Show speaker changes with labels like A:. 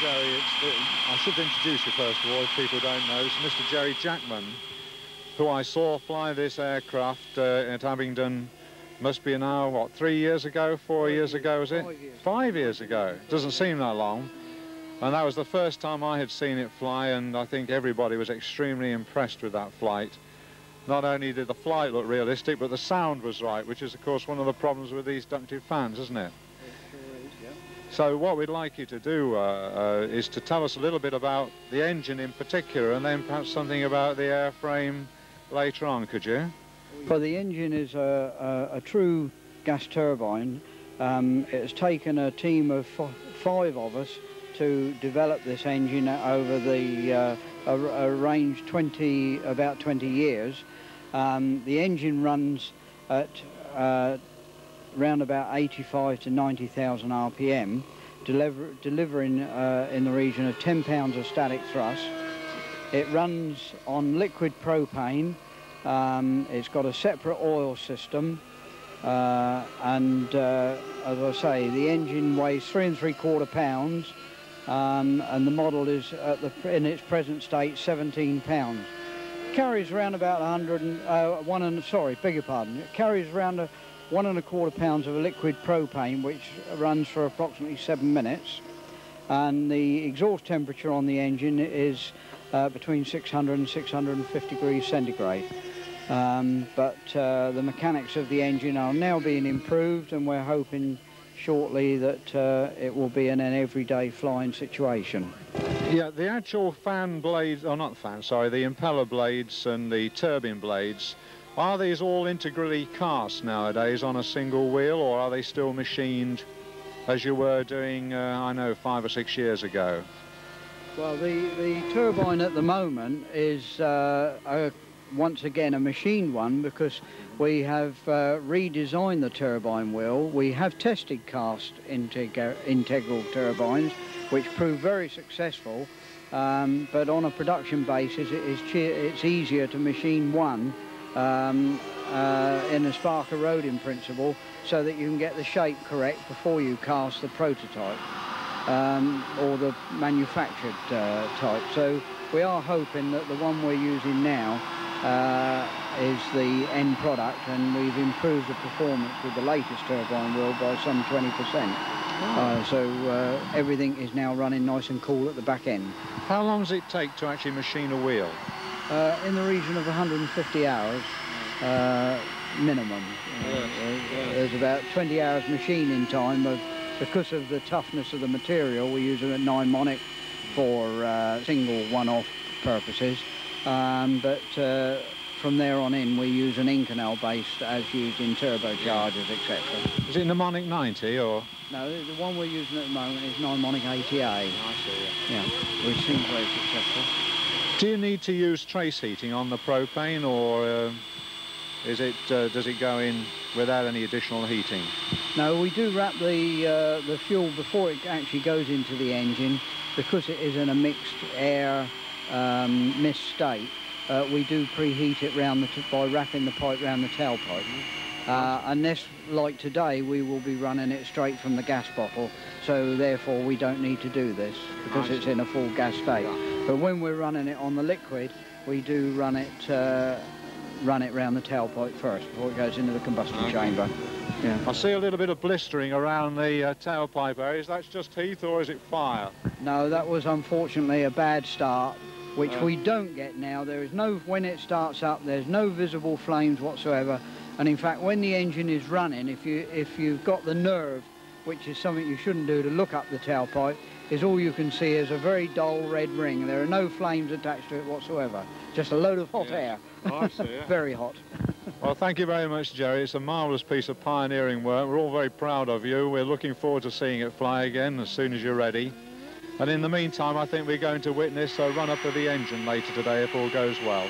A: Gerry, I should introduce you first of all, if people don't know. It's Mr. Gerry Jackman, who I saw fly this aircraft at Abingdon, must be now, what, 3 years ago, 4 years ago, is it?
B: 5 years.
A: 5 years ago. Doesn't seem that long. And that was the first time I had seen it fly, and I think everybody was extremely impressed with that flight. Not only did the flight look realistic, but the sound was right, which is, of course, one of the problems with these ducted fans, isn't it? So what we'd like you to do is to tell us a little bit about the engine in particular, and then perhaps something about the airframe later on, could you?
B: Well, the engine is a true gas turbine. It has taken a team of 5 of us to develop this engine over the a range about 20 years. The engine runs at around about 85 to 90,000 RPM, delivering in the region of 10 pounds of static thrust. It runs on liquid propane. It's got a separate oil system, and as I say, the engine weighs 3 3/4 pounds, and the model is in its present state 17 pounds. Carries around about 1 1/4 pounds of liquid propane, which runs for approximately 7 minutes, and the exhaust temperature on the engine is between 600 and 650 degrees centigrade. But the mechanics of the engine are now being improved, and we're hoping shortly that it will be in an everyday flying situation.
A: Yeah, the actual fan blades, oh not fan, sorry, the impeller blades and the turbine blades, are these all integrally cast nowadays on a single wheel, or are they still machined as you were doing, I know, 5 or 6 years ago?
B: Well, the turbine at the moment is once again a machined one, because we have redesigned the turbine wheel. We have tested cast integral turbines, which proved very successful, but on a production basis it's easier to machine one in a spark eroding principle, so that you can get the shape correct before you cast the prototype or the manufactured type. So we are hoping that the one we're using now is the end product, and we've improved the performance with the latest turbine wheel by some 20%. So everything is now running nice and cool at the back end.
A: How long does it take to actually machine a wheel?
B: In the region of 150 hours minimum. There's about 20 hours machining time. Because of the toughness of the material, we use a mnemonic for single one-off purposes. But from there on in, we use an Inconel based as used in turbochargers, etc.
A: Is it mnemonic 90 or?
B: No, the one we're using at the moment is mnemonic 80A.
A: I see,
B: yeah. Which seems very successful.
A: Do you need to use trace heating on the propane, or is it does it go in without any additional heating?
B: No, we do wrap the fuel before it actually goes into the engine, because it is in a mixed air mist state. We do preheat it by wrapping the pipe round the tailpipe. Unless, like today, we will be running it straight from the gas bottle, so therefore we don't need to do this, because it's in a full gas state. But when we're running it on the liquid, we do run it round the tailpipe first before it goes into the combustion chamber. Yeah.
A: I see a little bit of blistering around the tailpipe areas. That's just heat, or is it fire?
B: No, that was unfortunately a bad start, which we don't get now. There is no, when it starts up, there's no visible flames whatsoever. And in fact, when the engine is running, if you've got the nerve, which is something you shouldn't do, to look up the tailpipe, is all you can see is a very dull red ring. There are no flames attached to it whatsoever. Just a load of hot air.
A: Oh, I see, yeah.
B: Very hot.
A: Well, thank you very much, Gerry. It's a marvellous piece of pioneering work. We're all very proud of you. We're looking forward to seeing it fly again as soon as you're ready. And in the meantime, I think we're going to witness a run-up of the engine later today, if all goes well.